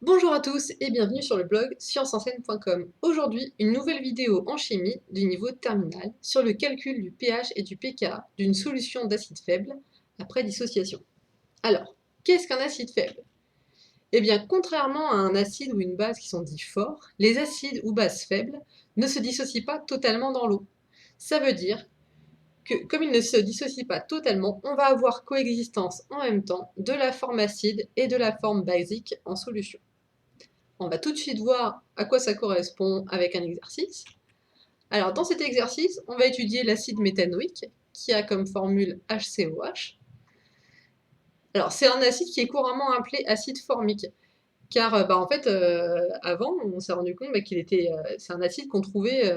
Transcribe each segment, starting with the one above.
Bonjour à tous et bienvenue sur le blog scienceenseignes.com. Aujourd'hui, une nouvelle vidéo en chimie du niveau terminal sur le calcul du pH et du pK d'une solution d'acide faible après dissociation. Alors, qu'est-ce qu'un acide faible? Eh bien, contrairement à un acide ou une base qui sont dits forts, les acides ou bases faibles ne se dissocient pas totalement dans l'eau. Ça veut dire que, comme ils ne se dissocient pas totalement, on va avoir coexistence en même temps de la forme acide et de la forme basique en solution. On va tout de suite voir à quoi ça correspond avec un exercice. Alors, dans cet exercice, on va étudier l'acide méthanoïque, qui a comme formule HCOH. Alors, c'est un acide qui est couramment appelé acide formique, car en fait, avant, on s'est rendu compte c'est un acide qu'on pouvait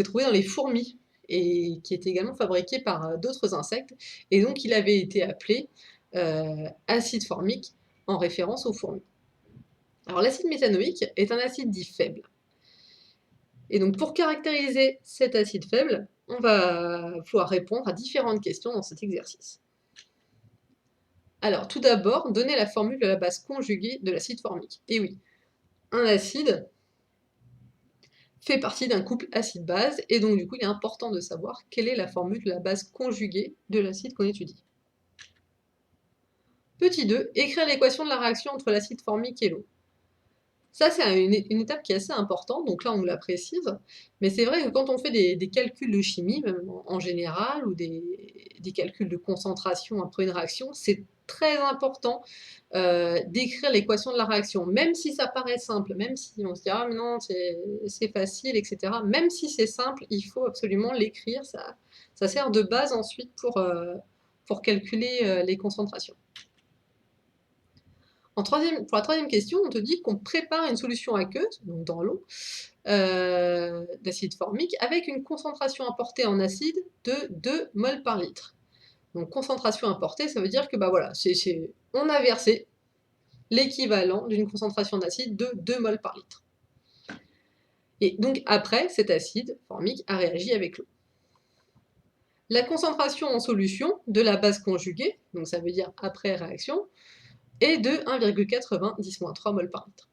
trouver dans les fourmis, et qui était également fabriqué par d'autres insectes, et donc il avait été appelé acide formique en référence aux fourmis. Alors, l'acide méthanoïque est un acide dit faible. Et donc, pour caractériser cet acide faible, on va pouvoir répondre à différentes questions dans cet exercice. Alors, tout d'abord, donner la formule de la base conjuguée de l'acide formique. Et oui, un acide fait partie d'un couple acide-base, et donc du coup, il est important de savoir quelle est la formule de la base conjuguée de l'acide qu'on étudie. Petit 2, écrire l'équation de la réaction entre l'acide formique et l'eau. Ça, c'est une étape qui est assez importante, donc là on nous la précise, mais c'est vrai que quand on fait des calculs de chimie, même en général, ou des calculs de concentration après une réaction, c'est très important d'écrire l'équation de la réaction, même si ça paraît simple, même si on se dit « Ah mais non, c'est facile, etc. » Même si c'est simple, il faut absolument l'écrire, ça sert de base ensuite pour calculer les concentrations. Pour la troisième question, on te dit qu'on prépare une solution aqueuse, donc dans l'eau, d'acide formique, avec une concentration apportée en acide de 2 moles par litre. Donc concentration apportée, ça veut dire que voilà, on a versé l'équivalent d'une concentration d'acide de 2 moles par litre. Et donc après, cet acide formique a réagi avec l'eau. La concentration en solution de la base conjuguée, donc ça veut dire après réaction, est de 1,90-3 mol par litre.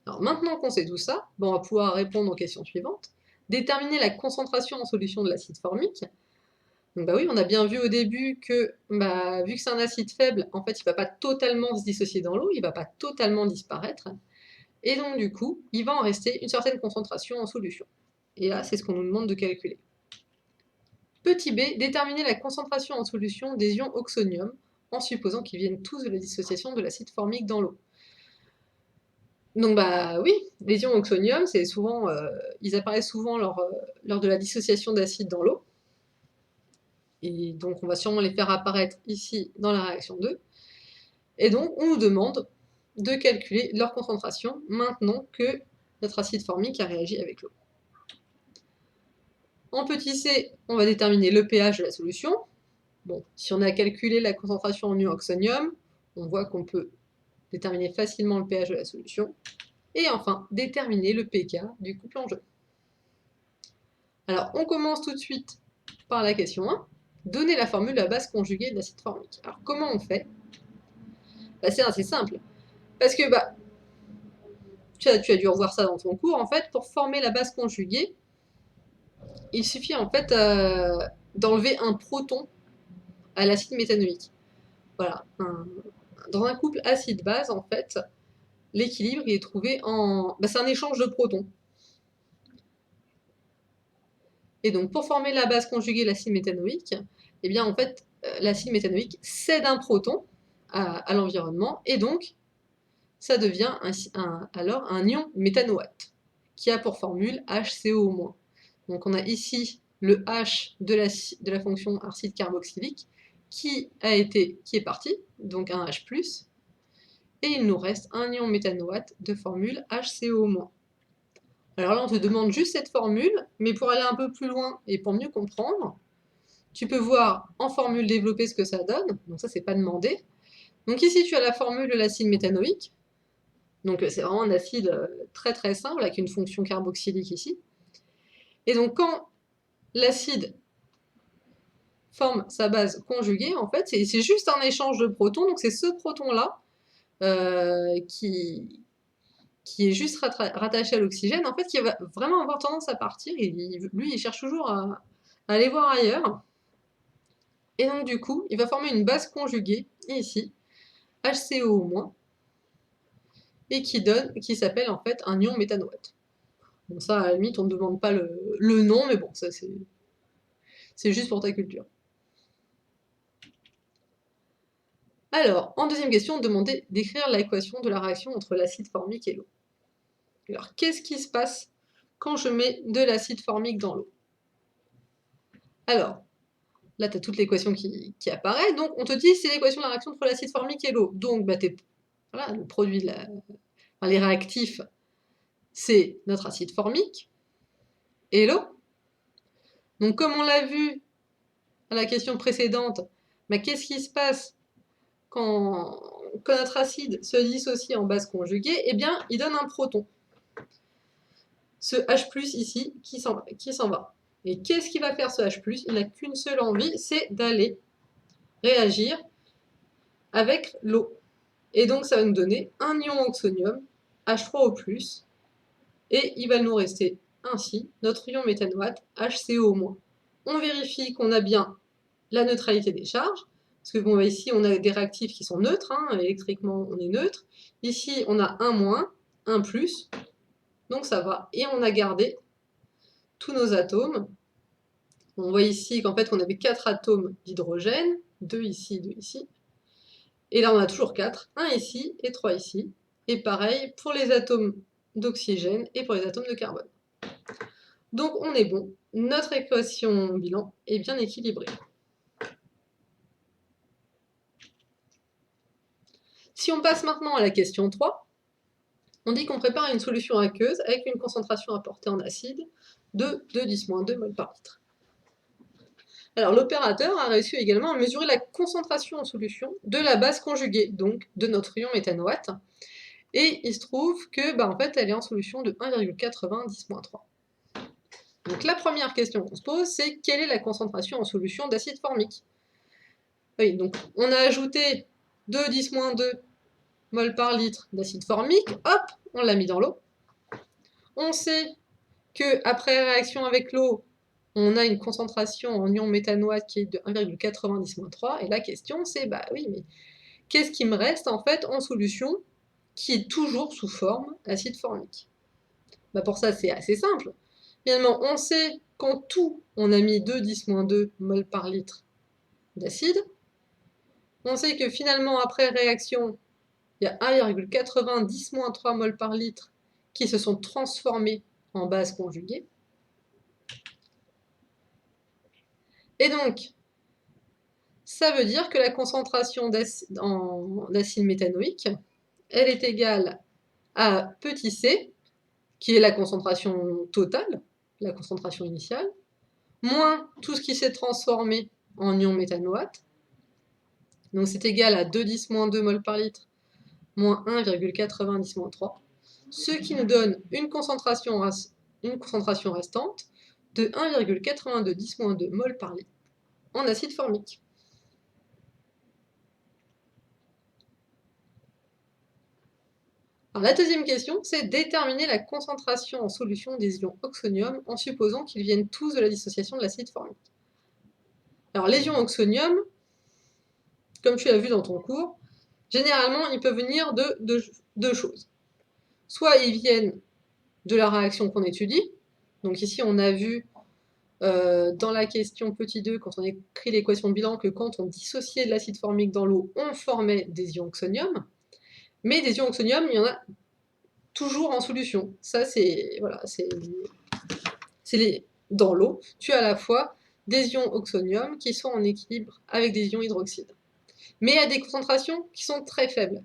Alors maintenant qu'on sait tout ça, on va pouvoir répondre aux questions suivantes. Déterminer la concentration en solution de l'acide formique. Donc oui, on a bien vu au début que, vu que c'est un acide faible, en fait, il ne va pas totalement se dissocier dans l'eau, il ne va pas totalement disparaître. Et donc du coup, il va en rester une certaine concentration en solution. Et là, c'est ce qu'on nous demande de calculer. Petit b, déterminer la concentration en solution des ions oxonium, en supposant qu'ils viennent tous de la dissociation de l'acide formique dans l'eau. Donc oui, les ions oxonium, ils apparaissent souvent lors de la dissociation d'acide dans l'eau. Et donc on va sûrement les faire apparaître ici dans la réaction 2. Et donc on nous demande de calculer leur concentration maintenant que notre acide formique a réagi avec l'eau. En petit c, on va déterminer le pH de la solution. Bon, si on a calculé la concentration en ions oxonium, on voit qu'on peut déterminer facilement le pH de la solution. Et enfin, déterminer le pK du couple en jeu. Alors, on commence tout de suite par la question 1. Donner la formule de la base conjuguée de l'acide formique. Alors, comment on fait? C'est assez simple. Parce que tu as dû revoir ça dans ton cours. En fait, pour former la base conjuguée, il suffit en fait d'enlever un proton à l'acide méthanoïque. Voilà. Dans un couple acide-base, en fait, l'équilibre est trouvé en... c'est un échange de protons. Et donc, pour former la base conjuguée de l'acide méthanoïque, eh bien, en fait, l'acide méthanoïque cède un proton à l'environnement, et donc, ça devient alors un ion méthanoate, qui a pour formule HCO-. Donc, on a ici le H de la fonction acide carboxylique qui est parti, donc un H+, et il nous reste un ion méthanoate de formule HCO-. Alors là, on te demande juste cette formule, mais pour aller un peu plus loin et pour mieux comprendre, tu peux voir en formule développée ce que ça donne. Donc ça, c'est pas demandé. Donc ici, tu as la formule de l'acide méthanoïque. Donc c'est vraiment un acide très très simple avec une fonction carboxylique ici. Et donc quand l'acide forme sa base conjuguée, en fait, c'est juste un échange de protons. Donc c'est ce proton-là qui est juste rattaché à l'oxygène, en fait, qui va vraiment avoir tendance à partir. Lui, il cherche toujours à aller voir ailleurs. Et donc, du coup, il va former une base conjuguée, ici, HCO-, et qui s'appelle en fait un ion méthanoate. Bon, ça, à la limite, on ne demande pas le nom, mais bon, ça, c'est juste pour ta culture. Alors, en deuxième question, on demandait d'écrire l'équation de la réaction entre l'acide formique et l'eau. Alors, qu'est-ce qui se passe quand je mets de l'acide formique dans l'eau? Alors, là, tu as toute l'équation qui apparaît. Donc, on te dit c'est l'équation de la réaction entre l'acide formique et l'eau. Donc, bah, voilà, le produit les réactifs, c'est notre acide formique et l'eau. Donc, comme on l'a vu à la question précédente, bah, qu'est-ce qui se passe quand notre acide se dissocie en base conjuguée? Eh bien, il donne un proton. Ce H+, ici, qui s'en va. Et qu'est-ce qu'il va faire ce H+? Il n'a qu'une seule envie, c'est d'aller réagir avec l'eau. Et donc, ça va nous donner un ion oxonium, H3O+, et il va nous rester ainsi notre ion méthanoate, HCO-. On vérifie qu'on a bien la neutralité des charges, parce que bon, ici, on a des réactifs qui sont neutres, hein, électriquement, on est neutre. Ici, on a un moins, un plus, donc ça va. Et on a gardé tous nos atomes. On voit ici qu'en fait, on avait 4 atomes d'hydrogène, 2 ici, 2 ici. Et là, on a toujours 4, 1 ici et 3 ici. Et pareil pour les atomes d'oxygène et pour les atomes de carbone. Donc on est bon, notre équation bilan est bien équilibrée. Si on passe maintenant à la question 3, on dit qu'on prépare une solution aqueuse avec une concentration apportée en acide de 2,2 mol par litre. Alors l'opérateur a réussi également à mesurer la concentration en solution de la base conjuguée, donc de notre ion méthanoate. Et il se trouve que, en fait, elle est en solution de 1,90-3. Donc la première question qu'on se pose, c'est quelle est la concentration en solution d'acide formique? Oui, donc on a ajouté 2,2 mol par litre d'acide formique, hop, on l'a mis dans l'eau. On sait qu'après réaction avec l'eau, on a une concentration en ion méthanoate qui est de 1,90-3, et la question c'est, oui, mais qu'est-ce qui me reste en fait en solution qui est toujours sous forme acide formique? Pour ça, c'est assez simple. Finalement, on sait qu'en tout, on a mis 2,2 mol par litre d'acide. On sait que finalement, après réaction, il y a 1,90-3 mol par litre qui se sont transformés en base conjuguée. Et donc, ça veut dire que la concentration d'acide méthanoïque, elle est égale à petit c, qui est la concentration totale, la concentration initiale, moins tout ce qui s'est transformé en ion méthanoate. Donc c'est égal à 2,2 mol par litre, moins 1,90-3, ce qui nous donne une concentration restante de 1,92-2 mol par litre en acide formique. Alors, la deuxième question, c'est déterminer la concentration en solution des ions oxonium en supposant qu'ils viennent tous de la dissociation de l'acide formique. Alors les ions oxonium, comme tu l'as vu dans ton cours, généralement ils peuvent venir de deux choses. Soit ils viennent de la réaction qu'on étudie, donc ici on a vu dans la question petit 2, quand on écrit l'équation de bilan, que quand on dissociait de l'acide formique dans l'eau, on formait des ions oxonium, mais des ions oxonium, il y en a toujours en solution. Ça, dans l'eau, tu as à la fois des ions oxonium qui sont en équilibre avec des ions hydroxyde. Mais à des concentrations qui sont très faibles.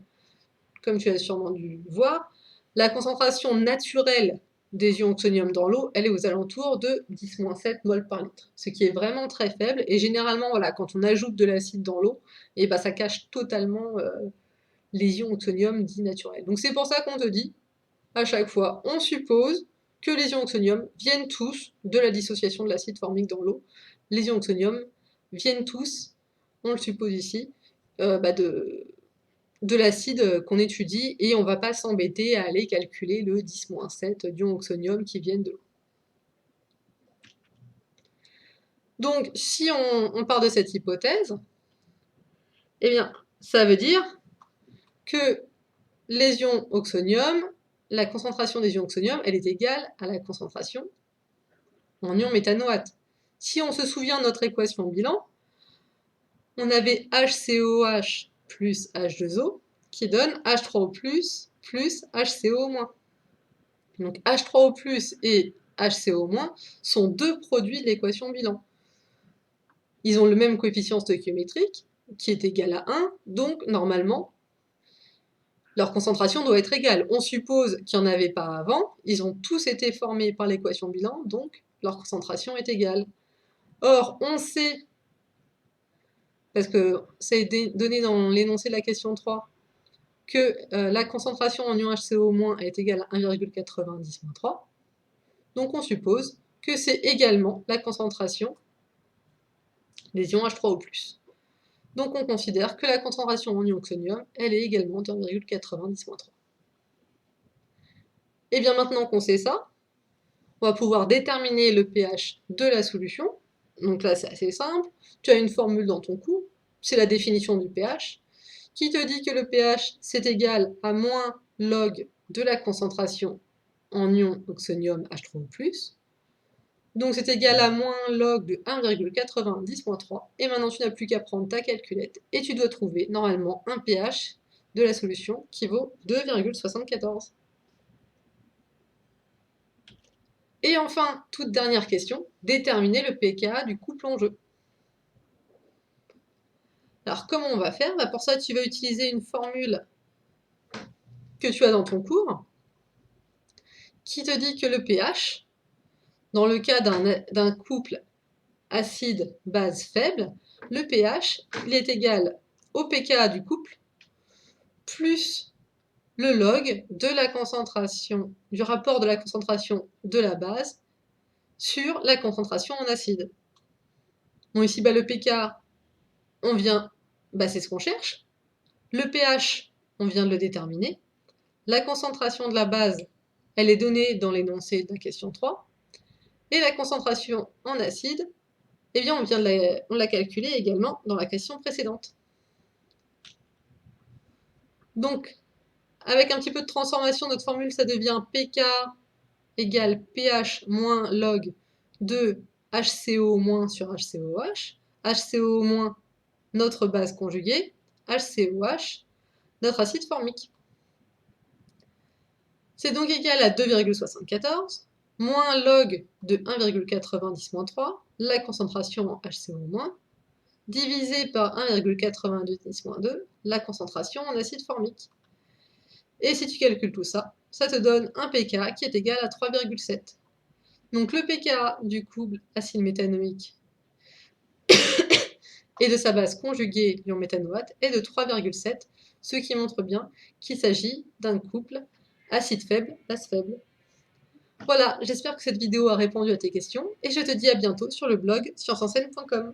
Comme tu as sûrement dû voir, la concentration naturelle des ions oxonium dans l'eau, elle est aux alentours de 10-7 mol par litre, ce qui est vraiment très faible. Et généralement, voilà, quand on ajoute de l'acide dans l'eau, ça cache totalement les ions oxonium dits naturels. Donc c'est pour ça qu'on te dit, à chaque fois, on suppose que les ions oxonium viennent tous de la dissociation de l'acide formique dans l'eau. Les ions oxonium viennent tous, on le suppose ici, de de l'acide qu'on étudie et on ne va pas s'embêter à aller calculer le 10-7 d'ion oxonium qui viennent de l'eau. Donc, si on part de cette hypothèse, eh bien, ça veut dire que les ions oxonium, la concentration des ions oxonium, elle est égale à la concentration en ions méthanoate. Si on se souvient de notre équation bilan, on avait HCOH plus H2O qui donne H3O plus HCO-. Donc H3O et HCO- sont deux produits de l'équation bilan. Ils ont le même coefficient stoichiométrique qui est égal à 1, donc normalement, leur concentration doit être égale. On suppose qu'il n'y en avait pas avant, ils ont tous été formés par l'équation bilan, donc leur concentration est égale. Or, on sait, parce que c'est donné dans l'énoncé de la question 3, que la concentration en ion HCO- est égale à 1,90-3. Donc on suppose que c'est également la concentration des ions H3O+. Donc on considère que la concentration en ion oxonium, elle est également de 1,90-3. Et bien maintenant qu'on sait ça, on va pouvoir déterminer le pH de la solution. Donc là c'est assez simple, tu as une formule dans ton cours, c'est la définition du pH, qui te dit que le pH c'est égal à moins log de la concentration en ion oxonium H3O+. Donc c'est égal à moins log de 1,90-3. Et maintenant tu n'as plus qu'à prendre ta calculette et tu dois trouver normalement un pH de la solution qui vaut 2,74. Et enfin, toute dernière question, déterminer le pKa du couple en jeu. Alors comment on va faire? Pour ça tu vas utiliser une formule que tu as dans ton cours qui te dit que le pH, dans le cas d'un couple acide-base faible, le pH il est égal au pKa du couple plus le log de la concentration, du rapport de la concentration de la base sur la concentration en acide. Bon, ici, le pK, c'est ce qu'on cherche. Le pH, on vient de le déterminer. La concentration de la base, elle est donnée dans l'énoncé de la question 3. Et la concentration en acide, eh bien, on l'a calculée également dans la question précédente. Donc, avec un petit peu de transformation, notre formule, ça devient pK égale pH moins log de HCO moins sur HCOH. HCO moins, notre base conjuguée, HCOH, notre acide formique. C'est donc égal à 2,74 moins log de 1,90-3, la concentration en HCO-, divisé par 1,92-2, la concentration en acide formique. Et si tu calcules tout ça, ça te donne un pK qui est égal à 3,7. Donc le pKa du couple acide méthanoïque et de sa base conjuguée ion méthanoate est de 3,7, ce qui montre bien qu'il s'agit d'un couple acide faible, base faible. Voilà, j'espère que cette vidéo a répondu à tes questions et je te dis à bientôt sur le blog scienceenseignes.com.